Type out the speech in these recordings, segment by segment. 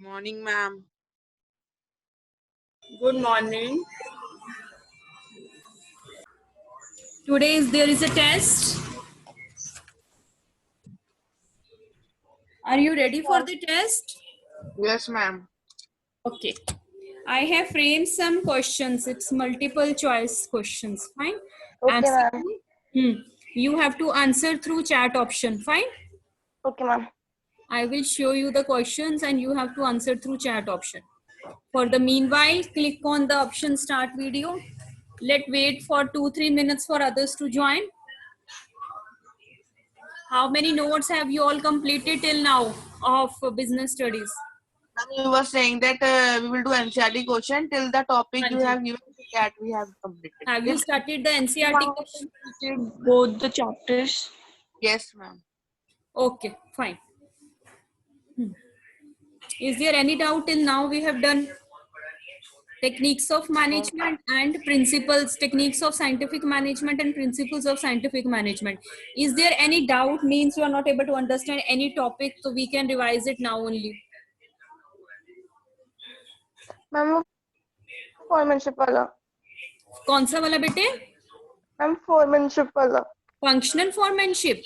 Morning, ma'am. Good morning. Today there is a test. Are you ready for the test? Yes, ma'am. Okay. I have framed some questions. It's multiple choice questions. Fine. Okay, ma'am. You have to answer through chat option. Fine. Okay, ma'am. I will show you the questions and you have to answer through chat option. For the meanwhile, click on the option start video. Let wait for 2-3 minutes for others to join. How many notes have you all completed till now of business studies? We were saying that we will do NCRT question till the topic you have given that we have completed. Have you started the NCRT question? Both the chapters. Yes, ma'am. Okay, fine. Is there any doubt till now we have done techniques of management and principles, techniques of scientific management and principles of scientific management? Is there any doubt means you are not able to understand any topic, so we can revise it now only? Ma'am foremanship वाला कौन सा वाला बेटे? Ma'am foremanship वाला Functional foremanship.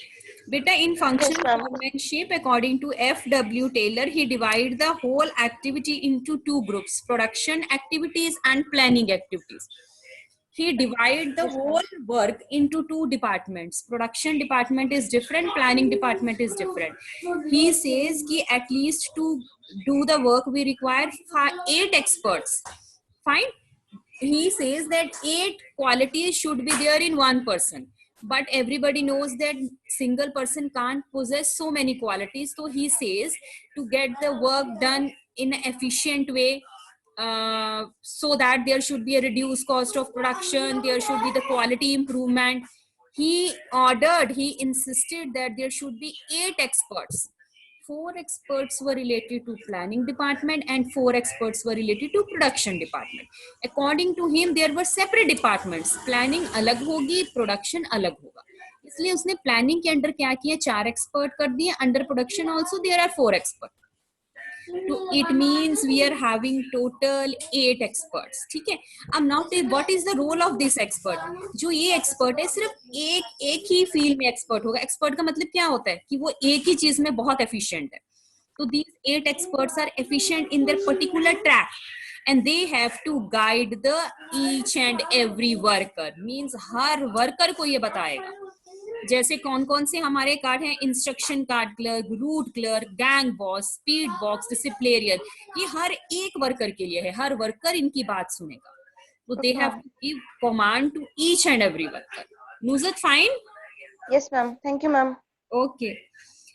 Beta, in functional foremanship, according to F.W. Taylor, he divided the whole activity into two groups: production activities and planning activities. He divided the whole work into two departments. Production department is different, planning department is different. He says that at least to do the work we require 8 experts. Fine. He says that 8 qualities should be there in one person, but everybody knows that single person can't possess so many qualities. So he says to get the work done in an efficient way, so that there should be a reduced cost of production, there should be the quality improvement. He insisted that there should be 8 experts. 4 experts were related to planning department and 4 experts were related to production department. According to him, there were separate departments. Planning अलग होगी, production अलग होगा. इसलिए उसने planning के under क्या किया, 4 expert कर दिए. Under production also there are 4 expert. It means we are having total 8 experts. ठीक है. अब now what is the role of this expert? जो ये expert है सिर्फ एक ही फील्ड में एक्सपर्ट होगा. एक्सपर्ट का मतलब क्या होता है कि वो एक ही चीज में बहुत एफिशिएंट है. So these 8 experts are efficient in their particular track, and they have to guide the each and every worker. Means her worker को ये बताएगा. जैसे कौन कौन से हमारे कार्ड हैं, instruction card clerk, route clerk, gang boss, speed box, disciplinarian. ये हर एक वर्कर के लिए है. हर वर्कर इनकी बात सुनेगा. So they have to give command to each and every worker. Nuzat, fine? Yes, ma'am. Thank you, ma'am. Okay.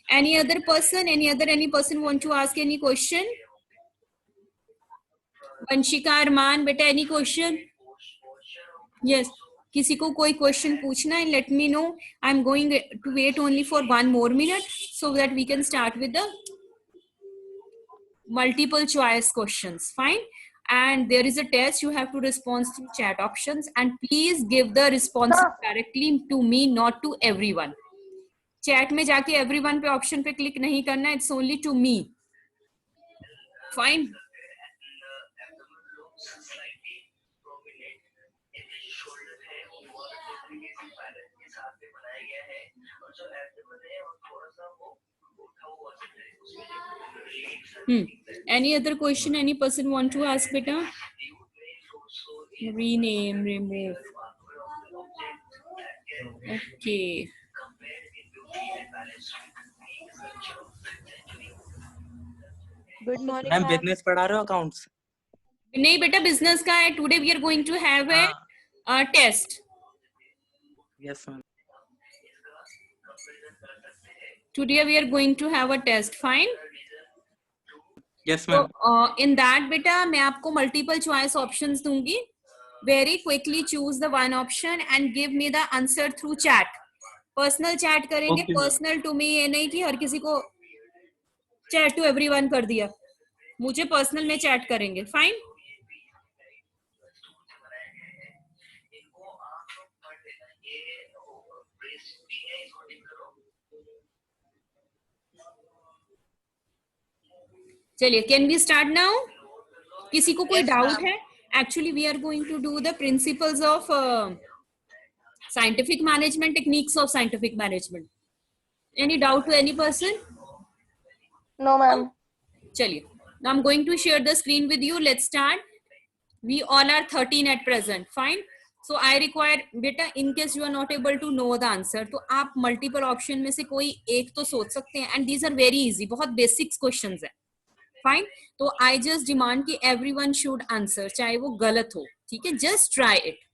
Any other person? Any person want to ask any question? Vanshika, Arman, beta, any question? Yes. किसी को कोई question पूछना है, let me know. I'm going to wait only for 1 more minute so that we can start with the multiple choice questions. Fine. And there is a test, you have to respond through chat options, and please give the response directly to me, not to everyone. Chat में जाके everyone पे option पे click नहीं करना, it's only to me. Fine. Any other question any person want to ask, beta? Rename, remove. Okay. Good morning ma'am. Business पढ़ा रहे हो accounts? नहीं बेटा, बिजनेस का है. Today we are going to have a test. Yes ma'am. Today we are going to have a test. Fine. Yes, ma'am. So, in that बेटा मैं आपको multiple choice options दूंगी. Very quickly choose the one option and give me the answer through chat. Personal chat करेंगे. Okay, personal to me ये नहीं कि हर किसी को chat to everyone कर दिया. मुझे personal में chat करेंगे. Fine. चलिए, कैन वी स्टार्ट नाउ? किसी को कोई Yes, डाउट ma'am. है? Actually we are going to do the principles of scientific management, techniques of scientific management. Any doubt to any person? No, ma'am. Chaliye, now I'm going to share the screen with you. Let's start. We all are 13 at present. Fine. So I require, beta, in case you are not able to know the answer, तो आप multiple option में से कोई एक तो सोच सकते हैं, and these are very easy, बहुत basic questions है. Fine. तो I just demand कि everyone should answer, चाहे वो गलत हो, ठीक है? Just try it.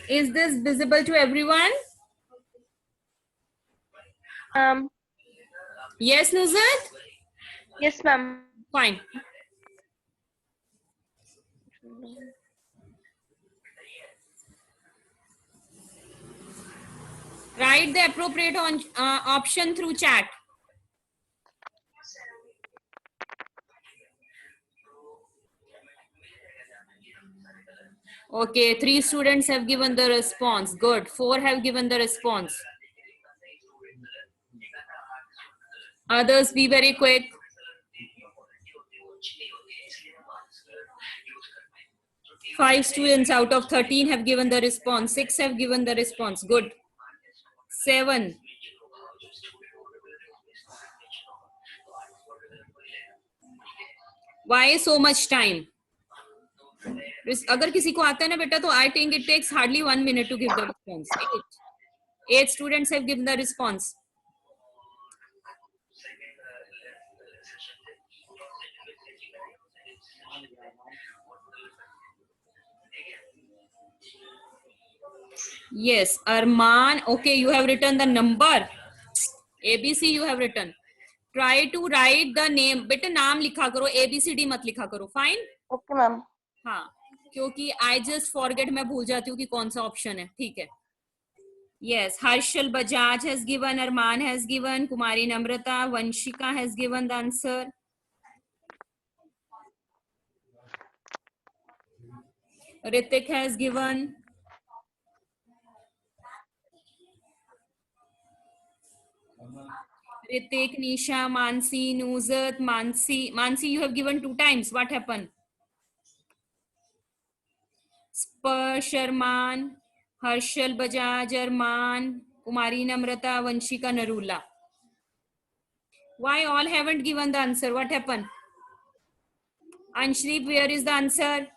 Is this visible to everyone? Yes, Nuzat? Yes, ma'am. Fine. Write the appropriate option through chat. Okay, 3 students have given the response. Good. 4 have given the response. Others, be very quick. 5 students out of 13 have given the response. 6 have given the response. Good. 7. Why so much time? अगर किसी को आता है ना बेटा, तो I think it takes hardly 1 minute to give the response. 8 students have given the response. Yes, Arman. Okay, you have written the number. ABC you have written. Try to write the name. बेटा नाम लिखा करो, ABCD मत लिखा करो. Fine? Okay, ma'am. हाँ, क्योंकि I just forget, मैं भूल जाती हूँ कि कौन सा ऑप्शन है. ठीक है. Yes, Harshal Bajaj has given, Arman has given, Kumari Namrata, Vanshika has given the answer. Ritik has given. Ritik, Nisha, Mansi, Nuzat, Mansi, you have given 2 times. What happened? Spur, Sharman, Harshal Bajaj, Arman, Kumari Namrata, Vanshika, Narula. Why all haven't given the answer? What happened? Anshdeep, where is the answer?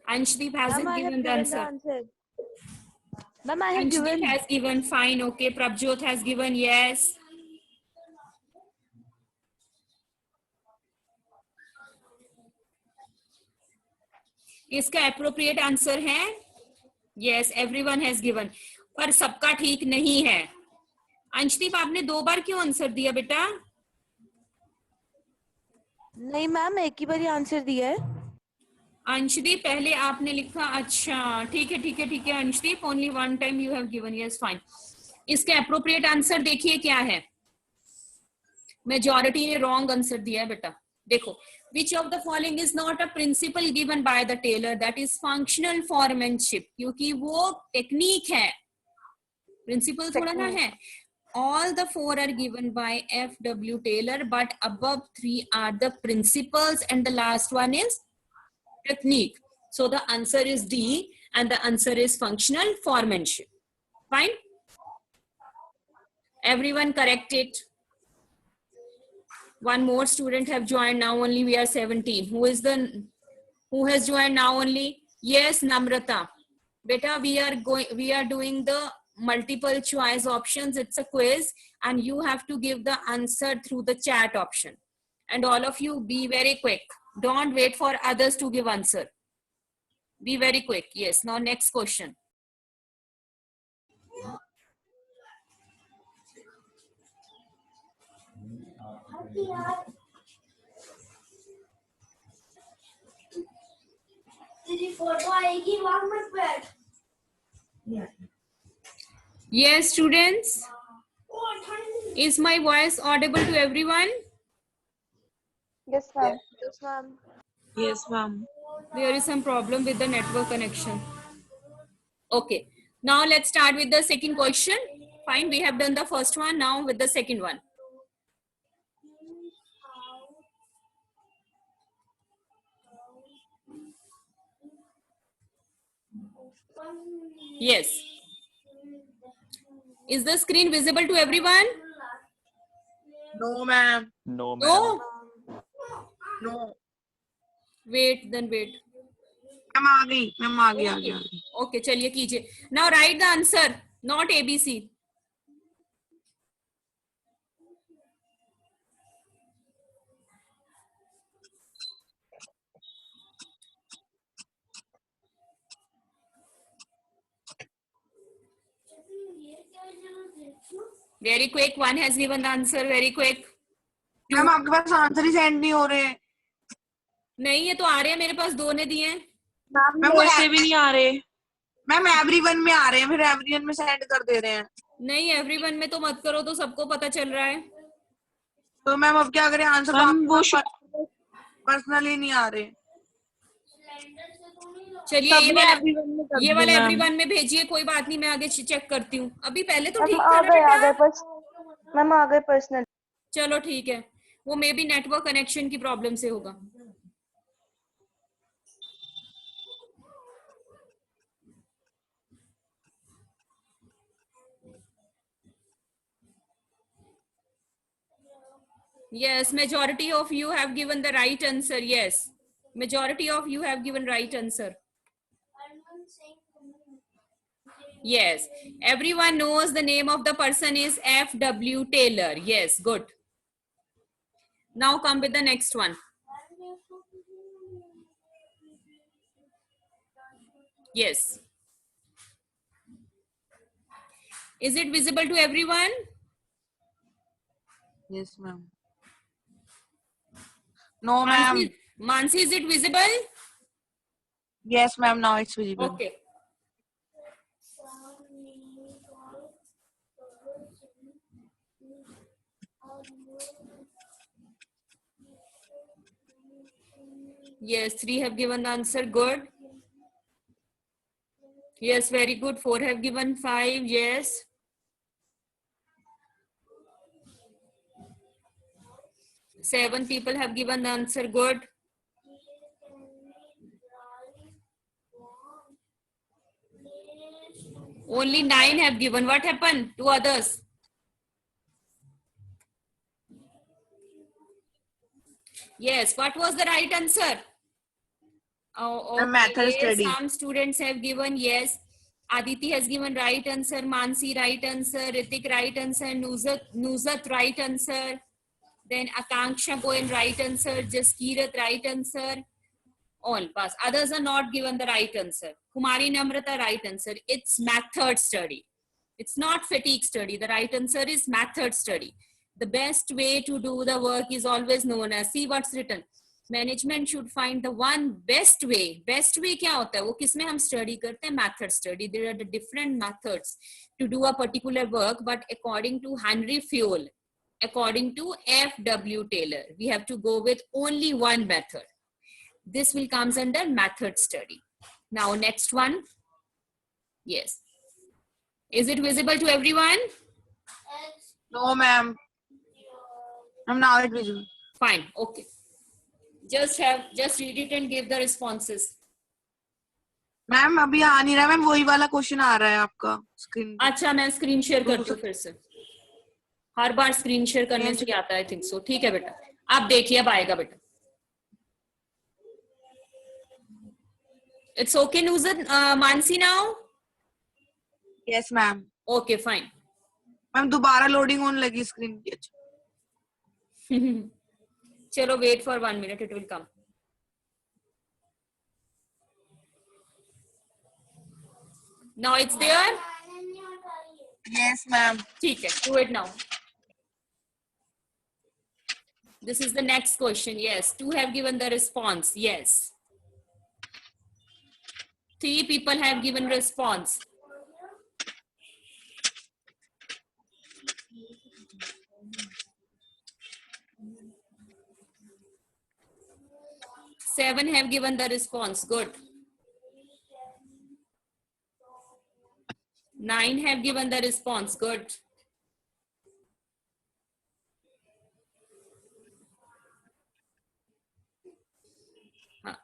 Anshdeep hasn't given the answer. Ma'am, I have Anshdeep given. has given, fine, okay. Prabjot has given, yes. इसका appropriate answer है? Yes, everyone has given. पर सबका ठीक नहीं है. अंशदीप, आपने 2 बार क्यों answer दिया बेटा? नहीं मैम, एक ही बार ही आंसर दिया है. अंशदीप, पहले आपने लिखा, अच्छा ठीक है ठीक है ठीक है. Anshdeep, only 1 time you have given, yes, fine. इसका appropriate answer देखिए क्या है. Majority ने wrong answer दिया है बेटा. देखो, which of the following is not a principle given by the tailor, that is functional foremanship, क्योंकि वो टेक्निक है, प्रिंसिपल थोड़ा ना है. All the 4 are given by F.W. Taylor, but above 3 are the principles and the last one is technique. So the answer is D and the answer is functional foremanship. Fine? Everyone correct it. One more student have joined, now only we are 17. Who has joined now only? Yes, Namrata. Beta, we are doing the multiple choice options. It's a quiz and you have to give the answer through the chat option. And all of you be very quick. Don't wait for others to give answer. Be very quick. Yes, now next question. Yes, students. Is my voice audible to everyone? Yes, ma'am. Yes, ma'am. Yes, ma'am. There is some problem with the network connection. Okay. Now let's start with the second question. Fine, we have done the first one. Now with the second one. Yes. Is the screen visible to everyone? No, ma'am. No, No? No. Wait, then wait. Ma'am आ गई, ma'am आ गई, आ गई, आ गई. Okay, चलिए कीजिए. Now write the answer, not ABC. Very quick. One has given the answer. Very quick. Ma'am आपके पास answer ही send नहीं हो रहे. नहीं, ये तो आ रहे हैं मेरे पास. दो ने दिए हैं. मैम मेरे से भी नहीं आ रहे. मैम एवरीवन में आ रहे हैं, फिर एवरीवन में सेंड कर दे रहे हैं. नहीं, एवरीवन में तो मत करो, तो सबको पता चल रहा है. तो मैम अब क्या करें? आंसर मैम वो पर्सनली नहीं आ रहे. चलिए ये वाला मैम. एवरीवन में भेजिए. कोई बात नहीं, मैं आगे चेक करती हूँ. अभी पहले तो ठीक मैम था आ ना गए बेटा. मैम आ गए पर्सनल. चलो ठीक है. वो मे बी नेटवर्क कनेक्शन की प्रॉब्लम से होगा. Yes, majority of you have given the right answer. Yes, majority of you have given right answer. Yes, everyone knows the name of the person is F.W. Taylor. Yes, good. Now come with the next one. Yes. Is it visible to everyone? Yes, ma'am. No, ma'am. Mansi, is it visible? Yes, ma'am. Now it's visible. Okay. Yes, 3 have given the answer. Good. Yes, very good. 4 have given 5. Yes. Seven people have given the answer. Good. Only 9 have given. What happened to others? Yes, what was the right answer? Oh, okay. Method study. Some students have given yes. Aditi has given right answer. Mansi right answer. Ritik right answer. Nuzat right answer. Then Akanksha Goen right answer. Jaskirat right answer. All pass. Others are not given the right answer. Kumari Namrata right answer. It's method study. It's not fatigue study. The right answer is method study. The best way to do the work is always known as, see what's written. Management should find the one best way. Best way क्या होता है? वो किसमें हम study करते हैं? Method study. There are the different methods to do a particular work, but according to Henry Fayol, according to F.W. Taylor, we have to go with only one method. This will comes under method study. Now next one. Yes. Is it visible to everyone? No, ma'am. Now it's visible. Fine. Okay. Just read it and give the responses. Ma'am अभी आ नहीं रहा. Ma'am वही वाला question आ रहा है आपका screen. अच्छा, मैं स्क्रीन शेयर करती हूँ फिर से. हर बार स्क्रीन शेयर करने से आता है, आई थिंक सो. ठीक है बेटा, आप देखिए, अब आएगा बेटा. It's okay, Nuzat. Mansi now? Yes, ma'am. Okay, fine. Ma'am दोबारा लोडिंग होने लगी स्क्रीन की. अच्छा. Chalo, wait for 1 minute. It will come. Now it's there? Yes, ma'am. ठीक है, do it now. This is the next question. Yes, 2 have given the response. Yes. 3 people have given response. Seven have given the response. Good. 9 have given the response. Good. Huh.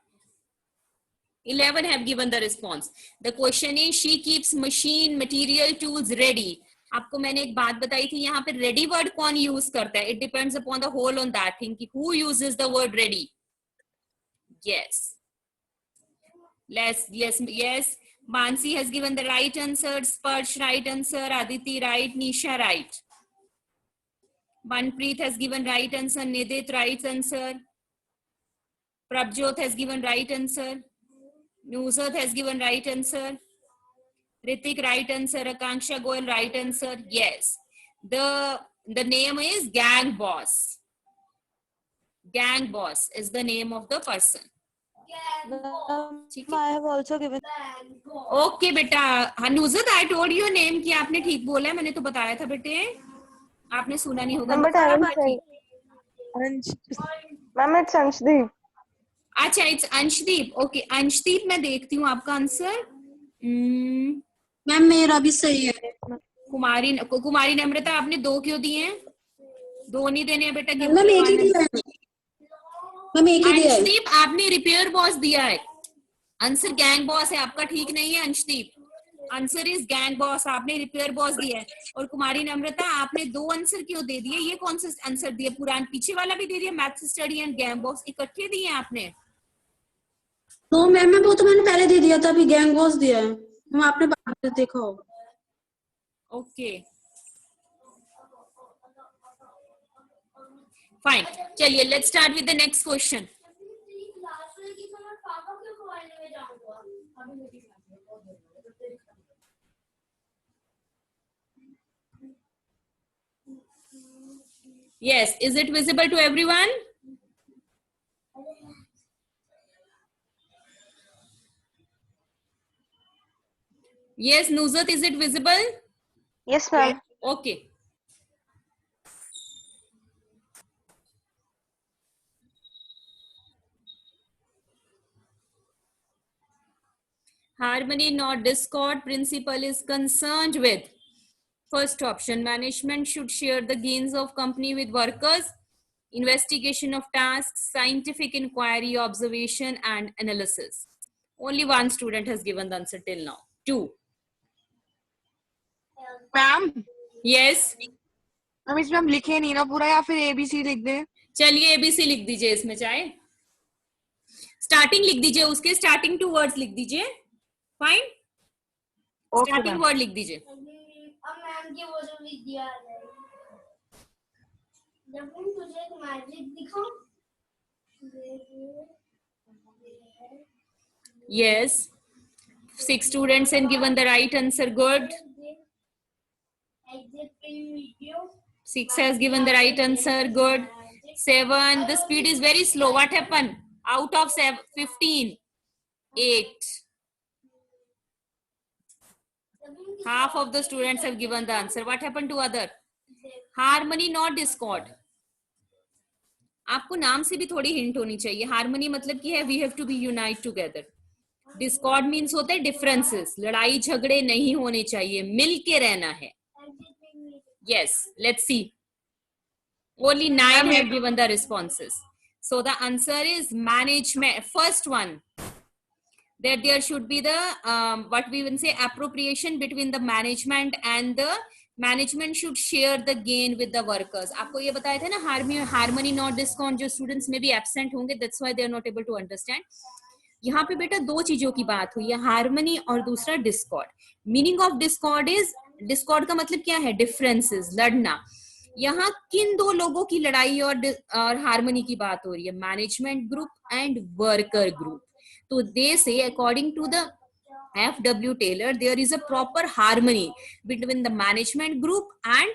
11 have given the response. The question is, she keeps machine, material, tools ready. आपको मैंने एक बात बताई थी, यहाँ पे ready word कौन use करता है? It depends upon the whole on that thing. Who uses the word ready? Yes. Yes. Mansi has given the right answer. Sparsh right answer. Aditi right. Nisha right. Manpreet has given right answer. Nidit right answer. Prabjot has given right answer. Nuzat has given right answer. Ritik right answer. Akanksha Goel right answer. Yes. The name is Gang Boss. Gang Boss is the name of the person. I have also given. Okay बेटा. Nuzat, I told you name कि आपने ठीक बोला है, मैंने तो बताया था बेटे, आपने सुना नहीं होगा. But I haven't said. Ma'am, it's Anshdeep. अच्छा, it's Anshdeep. Okay, Anshdeep, मैं देखती हूँ आपका आंसर. मैम मेरा भी सही है. कुमारी नम्रता, आपने 2 क्यों दिए हैं? 2 नहीं देने हैं बेटा. मैम एक ही दिया है. मैम एक ही दिया है. अंशदीप, आपने रिपेयर बॉस दिया है. आंसर गैंग बॉस है आपका, ठीक नहीं है Anshdeep. Answer is gang boss, आपने रिपेयर बॉस दिया है. और कुमारी नम्रता, आपने 2 आंसर क्यों दे दिए? ये कौन सा आंसर दिया? पुरान पीछे वाला भी दे दिया, math study and gang boss इकट्ठे दिए आपने. नो मैम, वो तो मैंने पहले दे दिया था, अभी गैंग बॉस दिया है. मैम आपने बाद में देखा होगा. ओके फाइन, चलिए let's start with the next question. Yes, is it visible to everyone? Yes, Nuzat, is it visible? Yes, ma'am. Okay. Harmony, not discord, principal is concerned with. First option, management should share the gains of company with workers. Investigation of tasks, scientific inquiry, observation and analysis. Only 1 student has given the answer till now. 2. Ma'am Yes. हम इसमें हम लिखे नहीं ना पूरा, या फिर ABC लिख दे? चलिए ABC लिख दीजिए इसमें, चाहे स्टार्टिंग लिख दीजिए, उसके स्टार्टिंग 2 वर्ड्स लिख दीजिए. फाइन. स्टार्टिंग वर्ड लिख दीजिए. अब मैम की वो जो लिख दिया है, जब मैं तुझे एक मैजिक दिखाऊं. Yes. 6 students have given the right answer. Good. 6 has given the right answer. Good. 7. The speed is very slow. What happened? Out of 15. 8. Half of the students have given the answer. What happened to other? Harmony, not discord. आपको नाम से भी थोड़ी hint होनी चाहिए. Harmony मतलब कि है we have to be unite together. Discord means होता है डिफरेंसेस, लड़ाई झगड़े नहीं होने चाहिए, मिल के रहना है. Yes, let's see. Only 9 have given the responses. So the answer is management. First one, that there should be the what we will say appropriation between the management, and the management should share the gain with the workers. आपको ये बताया था ना, harmony not discord, जो students में भी absent होंगे, that's why they are not able to understand. यहाँ पे बेटा 2 चीजों की बात हुई है, हार्मनी और दूसरा Discord. Meaning of Discord is, Discord का मतलब क्या है? डिफरेंसेस, लड़ना. यहाँ किन 2 लोगों की लड़ाई और हार्मनी की बात हो रही है? Management group and worker group. तो they say according to the FW Taylor, there is a proper harmony between the management group and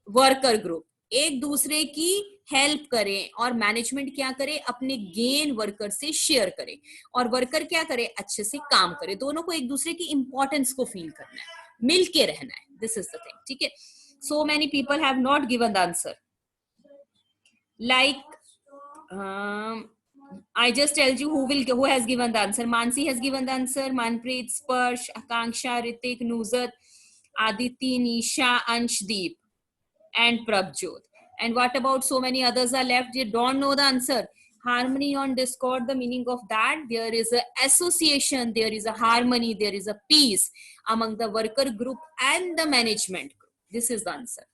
worker group. एक दूसरे की हेल्प करें, और मैनेजमेंट क्या करे, अपने गेन वर्कर से शेयर करे, और वर्कर क्या करे, अच्छे से काम करे। दोनों को एक दूसरे की इंपॉर्टेंस को फील करना है, मिल के रहना है। दिस इज द थिंग, ठीक है। So many people have not given the answer, like I just tell you who has given the answer. Mansi has given the answer, Manpreet, Sparsh, Akanksha, Ritik, Nuzat, Aditi, Nisha, Anshdeep, and Prabjot. And what about so many others are left? They don't know the answer. Harmony on Discord, the meaning of that, there is a association, there is a harmony, there is a peace among the worker group and the management group. This is the answer.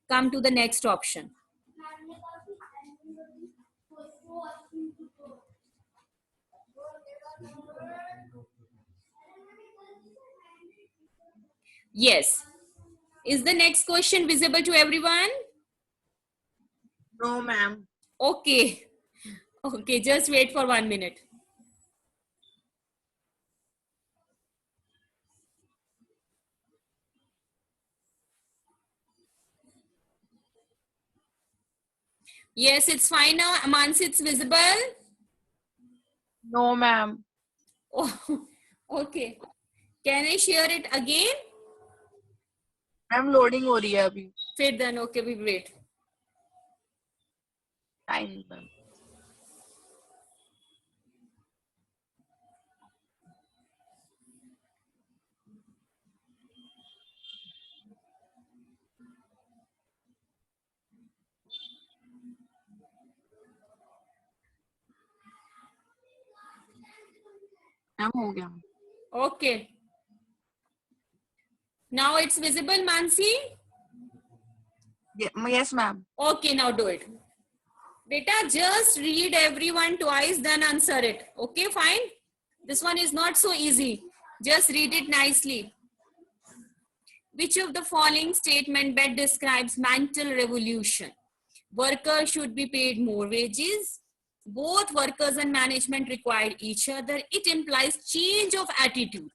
Come to the next option. Yes. Is the next question visible to everyone? No, ma'am. Okay. Okay, just wait for 1 minute. Yes, it's fine now. Mansi, it's visible? No, ma'am. Oh, okay. Can I share it again? I'm loading हो रही है अभी. Fit then, okay, we wait. Time, ma'am. Ma'am हो गया. Okay. Now it's visible, Mansi? Yes, ma'am. Okay, now do it. Beta, just read everyone twice, then answer it. Okay, fine? This one is not so easy. Just read it nicely. Which of the following statement best describes mental revolution? Workers should be paid more wages. Both workers and management require each other. It implies change of attitude.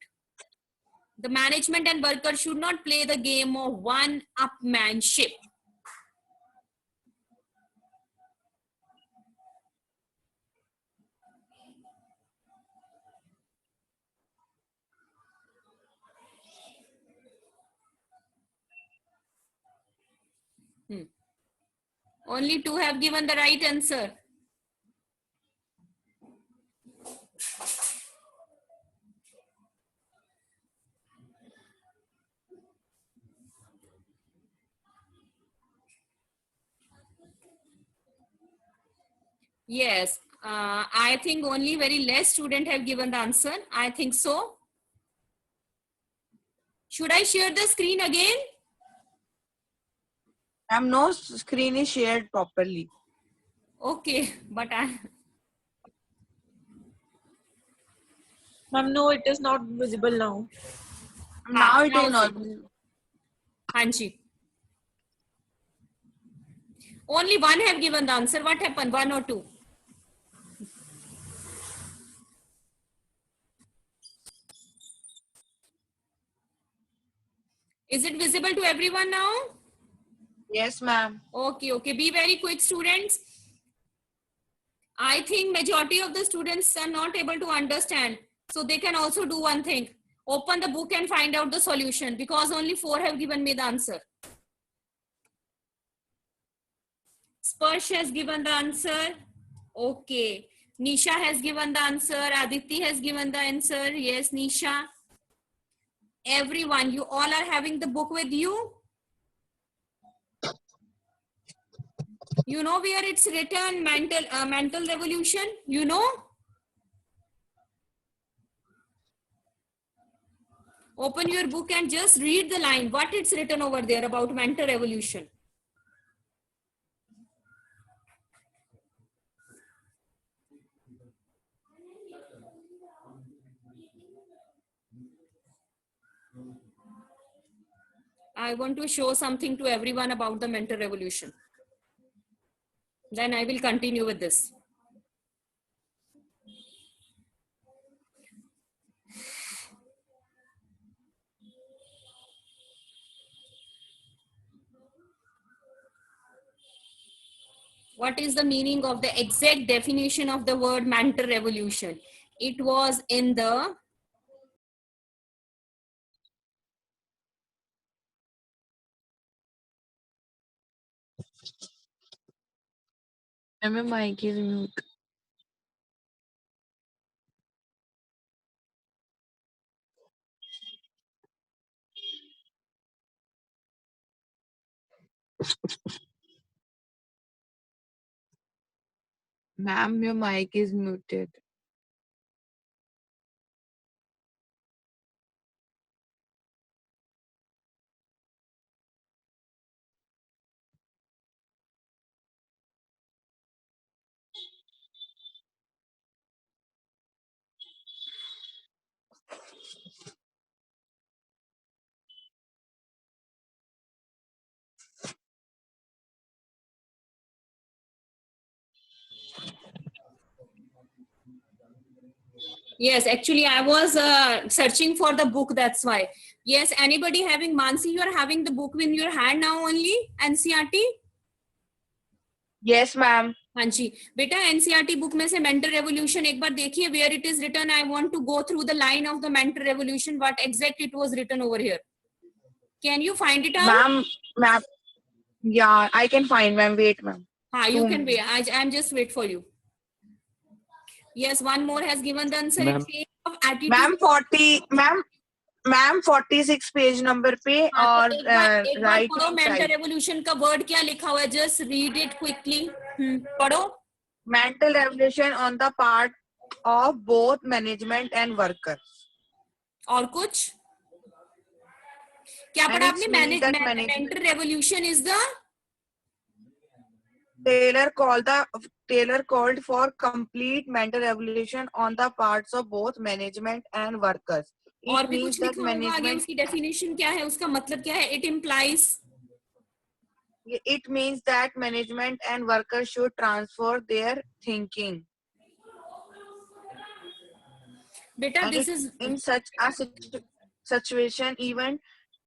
The management and workers should not play the game of one-upmanship. Only 2 have given the right answer. Yes, I think only very less students have given the answer. I think so. Should I share the screen again? Ma'am, no screen is shared properly. Okay, but Ma'am, no, it is not visible now. Now it now is not. Hanji. Only 1 have given the answer. What happened? 1 or 2? Is it visible to everyone now? Yes, ma'am. Okay, okay. Be very quick, students. I think majority of the students are not able to understand. So they can also do one thing. Open the book and find out the solution, because only 4 have given me the answer. Sparsh has given the answer. Okay. Nisha has given the answer. Aditi has given the answer. Yes, Nisha. Everyone, you all are having the book with you? You know where it's written, mental revolution? You know? Open your book and just read the line. What it's written over there about mental revolution. I want to show something to everyone about the mental revolution. Then I will continue with this. What is the meaning of the exact definition of the word mental revolution? It was in the Ma'am, your mic is mute. Ma'am, your mic is muted. yes, actually I was searching for the book, that's why. Yes, anybody having Mansi, you are having the book in your hand now only, NCERT? Yes, ma'am. हाँ जी बेटा NCERT book में से mental revolution एक बार देखिए where it is written I want to go through the line of the mental revolution what exact it was written over here can you find it out Ma'am, yeah, I can find, ma'am. Wait, ma'am. हाँ you 2 can minutes. wait I am just wait for you yes one more has given the answer Ma'am. change of attitude Ma'am, 46 page number पे हाँ, और तो एक बार right पढ़ो mental revolution का word क्या लिखा हुआ है जस्ट रीड इट क्विकली पढ़ो mental revolution on the part of both management and workers. और कुछ क्या And पढ़ा it's आपने mean that management- mental revolution is the Taylor called for complete mental revolution on the parts of both management and workers. और It भी means कुछ that लिखा होगा आगे management. उसकी डेफिनेशन क्या है उसका मतलब क्या है it implies It means that management and workers should transfer their thinking. बेटा And this is in such a situation, even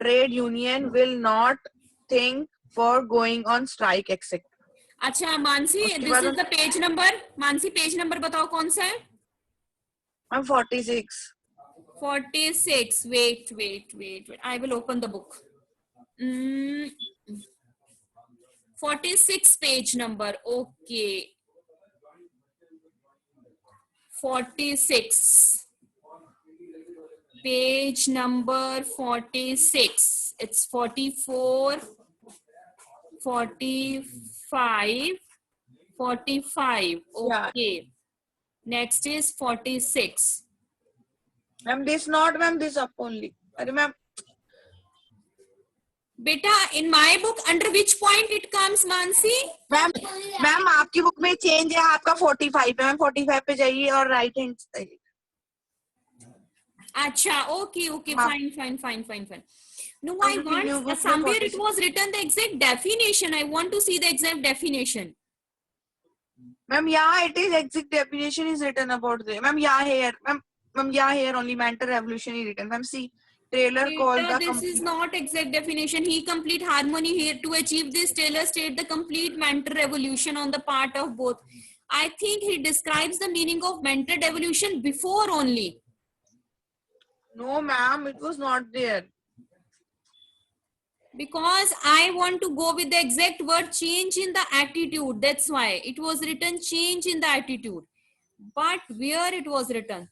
trade union will not think for going on strike, etc. अच्छा मानसी उसके this बाद is the page number Mansi page number बताओ कौन सा है I'm 46. 46 wait I will open the book 46 page number okay 46 page number 46 it's 44 45 45 Yeah. okay next is 46 Ma'am, this up only. Arre, ma'am, beta in my book under which point it comes Mansi ma'am, आपकी book में change है आपका 45 है ma'am 45 पे जाइए और right hand side acha okay Ma'am. fine no I'm I looking new want book somewhere में it was written the exact definition I want to see the exact definition Ma'am, yeah, it is exact definition is written about the ma'am, yeah, here only mental revolution is written. Ma'am, see, Taylor called Beta, the this is not exact definition. He complete harmony here. To achieve this, Taylor state the complete mental revolution on the part of both. I think he describes the meaning of mental revolution before only. No, ma'am, it was not there. Because I want to go with the exact word change in the attitude. That's why it was written change in the attitude. But where it was written?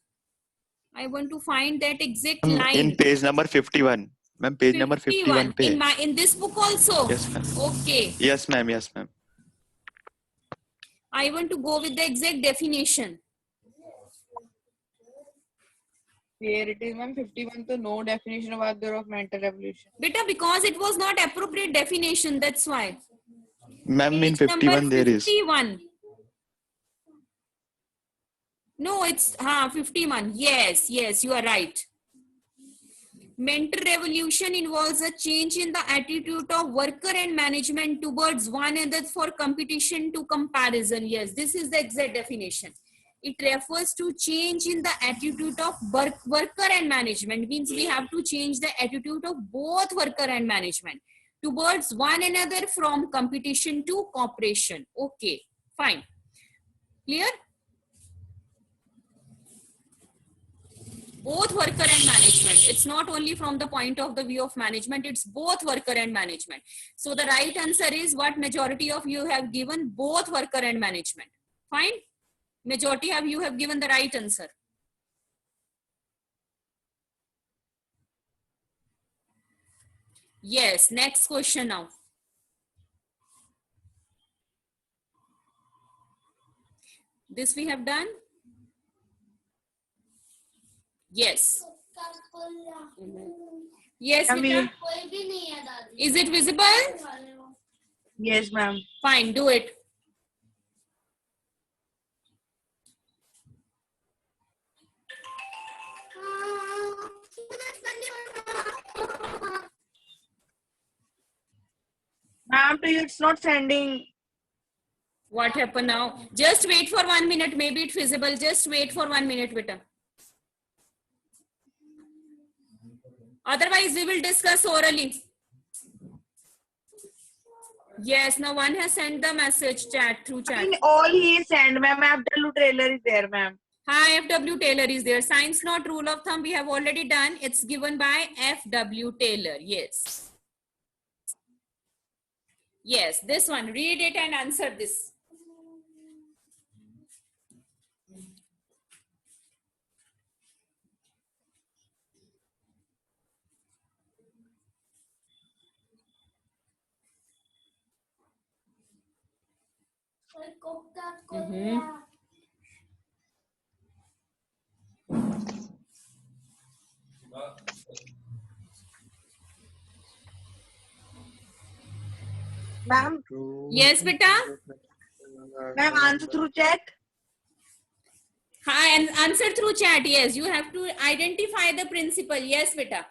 I want to find that exact line. In page number 51. Ma'am, page number 51 pe. In this book also? Yes, ma'am. Okay. Yes, ma'am. Yes, ma'am. I want to go with the exact definition. Here it is, ma'am, 51. So no definition about there of mental revolution. Beta, because it was not appropriate definition. That's why. Ma'am, in Page 51 number there is. 51. No, it's 51. Yes, you are right. Mental revolution involves a change in the attitude of worker and management towards one another for competition to comparison. Yes, this is the exact definition. It refers to change in the attitude of worker and management. Means we have to change the attitude of both worker and management towards one another from competition to cooperation. Okay. Fine. Clear? Both worker and management. It's not only from the point of the view of management, it's both worker and management. So the right answer is what majority of you have given, both worker and management. Fine. Majority of you have given the right answer. Yes, next question now. This we have done. Yes. Yes, I mean- beta. Is it visible? Yes, ma'am. Fine, do it. Ma'am, to you it's not sending. What happened now? Just wait for 1 minute. Maybe it's visible. Just wait for 1 minute, beta. Otherwise, we will discuss orally. Yes, now one has sent the message through I chat. mean, all he sent, ma'am. FW trailer is there, ma'am. Hi, FW Taylor is there. Science not rule of thumb we have already done. It's given by FW Taylor. Yes. Yes, this one. Read it and answer this. Ma'am, Yes, beta. ma'am, answer through chat. Hi, and answer through chat. Yes, you have to identify the principle. Yes, beta.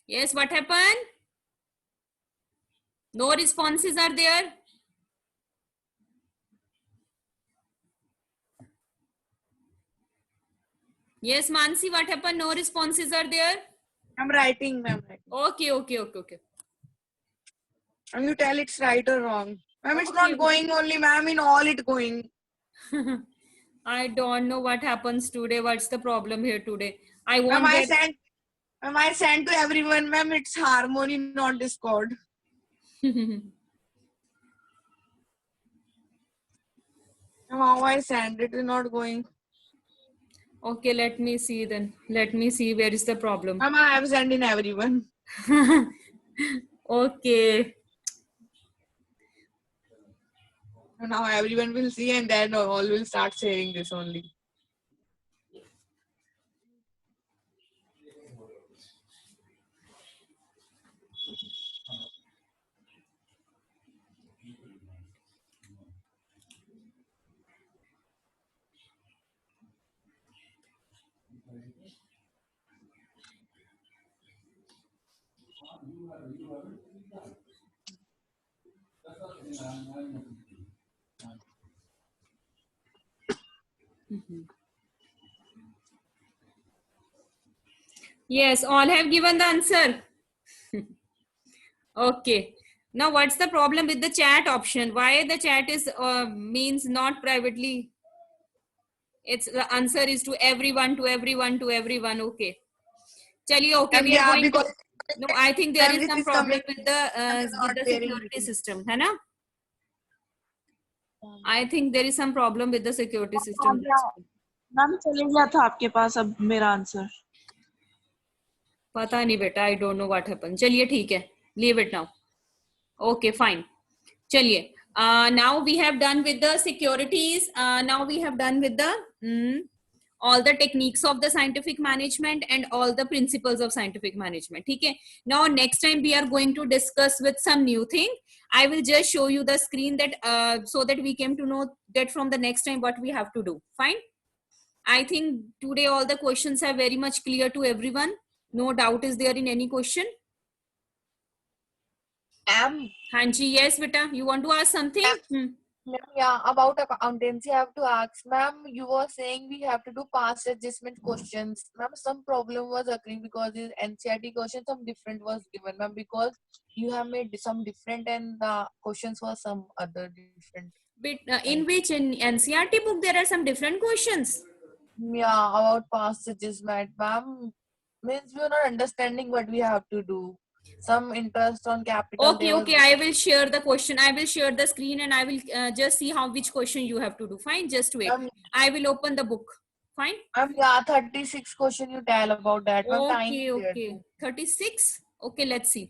Yes, what happened? No responses are there. Yes, Mansi, what happened? No responses are there. I'm writing, ma'am. Okay. And you tell it's right or wrong. Ma'am, it's Okay. not going only, ma'am. In all, it going. I don't know what happens today. What's the problem here today? I won't Ma'am, get... I sent to everyone, ma'am. It's Harmony, not Discord. Ma'am, how I sent it is not going. Okay, let me see then. Let me see where is the problem. Ma'am, I have sent in everyone. Okay. Now everyone will see and then all will start sharing this only. Yes, all have given the answer. Okay. Now, what's the problem with the chat option? Why the chat is means not privately? It's the answer is to everyone, to everyone, to everyone. Okay. Chaliye, okay. Ma'am, We are yeah, going to. because No, I think there ma'am, is this some is problem coming- with the not sharing security it. system, है ना? I think there is some problem with the security system. Ma'am चले गया था आपके पास अब मेरा answer. पता नहीं बेटा, I don't know what happened. चलिए ठीक है, leave it now. Okay, fine. चलिए. Now we have done with the securities. Now we have done with the all the techniques of the scientific management and all the principles of scientific management. ठीक है. Now next time we are going to discuss with some new thing. I will just show you the screen that so that we came to know that from the next time what we have to do. Fine. I think today all the questions are very much clear to everyone. No doubt is there in any question. Ma'am, हाँ जी, yes बेटा, you want to ask something? yeah, about accountancy, I have to ask, ma'am, you were saying we have to do past adjustment questions. Ma'am, some problem was occurring because in NCERT question, some different was given, ma'am, because you have made some different and the questions were some other different. But in which in NCERT book there are some different questions. Yeah, about past adjustment, ma'am, means we are not understanding what we have to do. Some interest on capital. Okay, there was okay, I will share the question. I will share the screen and I will just see how which question you have to do. Fine, just wait. I will open the book. Fine. Yeah, 36 question you tell about that. Ma'am, time Okay, is there okay. too. 36. Okay, let's see.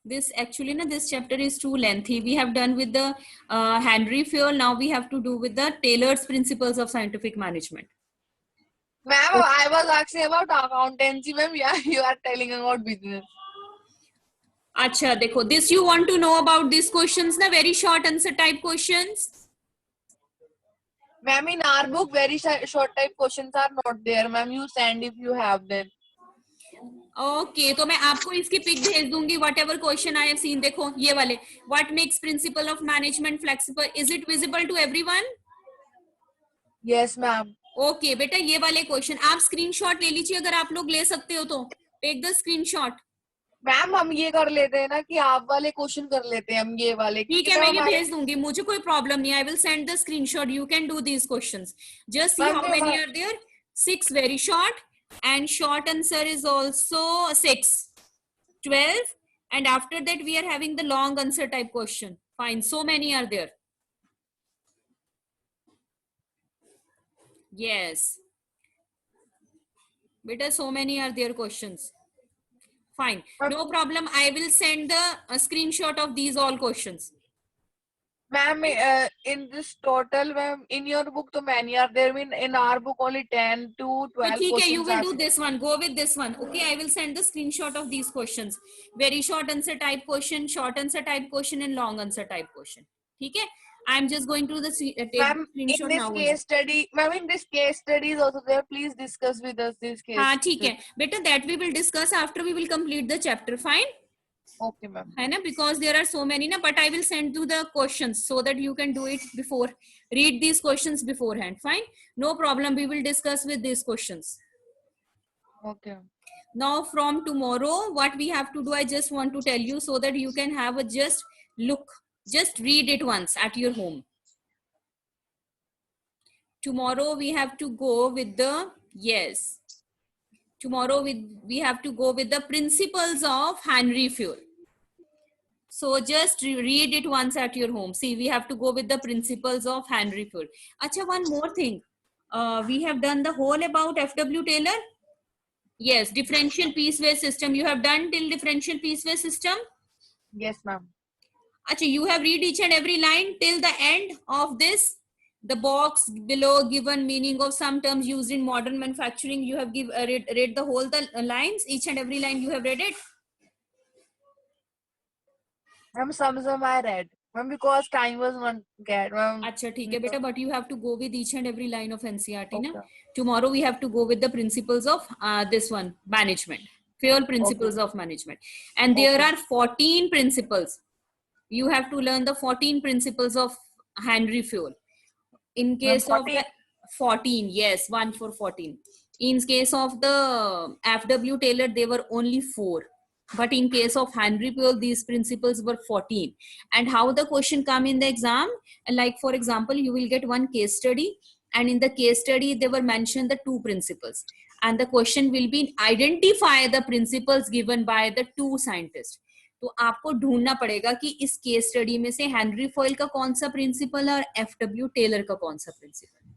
This actually, no, this chapter is too lengthy. We have done with the Henry Fayol. Now we have to do with the Taylor's Principles of Scientific Management. Ma'am, I was asking about accountancy, ma'am. Yeah, you are telling about business. Acha, dekho, this you want to know about these questions, na very short answer type questions. Ma'am, in our book, very short type questions are not there. Ma'am, you send if you have them. Okay तो मैं आपको इसकी pic भेज दूंगी whatever question I have seen देखो ये वाले what makes principle of management flexible is it visible to everyone Yes, ma'am. Okay बेटा ये वाले क्वेश्चन आप स्क्रीनशॉट ले लीजिए अगर आप लोग ले सकते हो तो टेक द स्क्रीनशॉट मैम हम ये कर लेते हैं ना कि आप वाले क्वेश्चन कर लेते हैं हम ये वाले ठीक है मैं ये भेज दूंगी मुझे कोई प्रॉब्लम नहीं I will send the screenshot you can do these questions just see how many are there 6 very short and short answer is also 6 12 and after that we are having the long answer type question fine so many are there yes beta so many are there questions fine no problem I will send the screenshot of these all questions ma'am in this total ma'am in your book so many are there in our book only 10 to 12 so, questions you will do this one go with this one okay I will send the screenshot of these questions very short answer type question short answer type question and long answer type question okay I am just going to the ma'am in this case study ma'am in this case study is also there please discuss with us this case हाँ ठीक है बेटा that we will discuss after we will complete the chapter fine okay ma'am है ना because there are so many na but I will send you the questions so that you can do it before read these questions beforehand fine no problem we will discuss with these questions okay now from tomorrow what we have to do I just want to tell you so that you can have a just look just read it once at your home tomorrow we have to go with the yes tomorrow we have to go with the principles of Henry Fayol so just read it once at your home see we have to go with the principles of Henry Fayol acha one more thing we have done the whole about FW Taylor yes differential piecewise system you have done till differential piecewise system yes ma'am acha you have read each and every line till the end of this the box below given meaning of some terms used in modern manufacturing you have read the whole the lines each and every line you have read it ma'am some I read ma'am because time was not get ma'am acha theek hai beta but you have to go with each and every line of NCERT na tomorrow we have to go with the principles of this one management Fayol principles of management and there are 14 principles you have to learn the 14 principles of Henry Fayol in case of the 14 yes 1 for 14 in case of the FW Taylor they were only 4 but in case of Henry Fayol these principles were 14 and how the question come in the exam like for example you will get one case study and in the case study they were mentioned the 2 principles and the question will be identify the principles given by the 2 scientists तो आपको ढूंढना पड़ेगा कि इस case study में से Henry foil का कौन सा प्रिंसिपल और एफडब्ल्यू टेलर का कौन सा प्रिंसिपल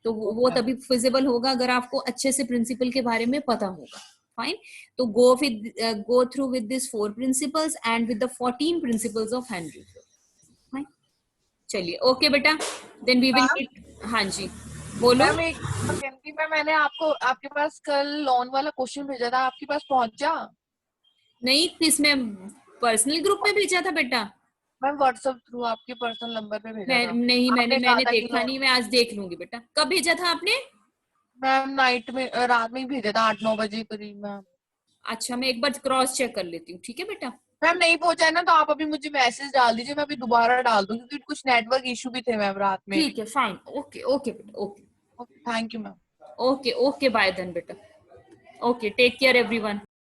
तो वो तभी फिजिबल होगा अगर आपको अच्छे से प्रिंसिपल के बारे में पता होगा फाइन तो go through with these 4 principles and with the 14 principles of Henry fine चलिए ओके बेटा देन वी विल मीट हाँ जी बोलो मैम मैंने आपको आपके पास कल लोन वाला क्वेश्चन भेजा था आपके पास पहुंचा नहीं किसमें पर्सनल ग्रुप में भेजा था बेटा मैम व्हाट्सएप थ्रू आपके पर्सनल नंबर पे भेजा था नहीं मैंने देखा नहीं मैं आज देख लूंगी बेटा कब भेजा था आपने मैम नाइट में रात में ही भेजा था 8-9 बजे करीब मैम। अच्छा, मैं एक बार क्रॉस चेक कर लेती हूँ, ठीक है बेटा। मैम नहीं पहुंचा है ना, तो आप अभी मुझे मैसेज डाल दीजिए, मैं अभी दोबारा डाल दूँ क्योंकि कुछ नेटवर्क इशू भी थे मैम रात में। ठीक है, फाइन, ओके ओके बेटा, okay thank you ma'am. Okay okay, bye then बेटा। Okay, take care everyone.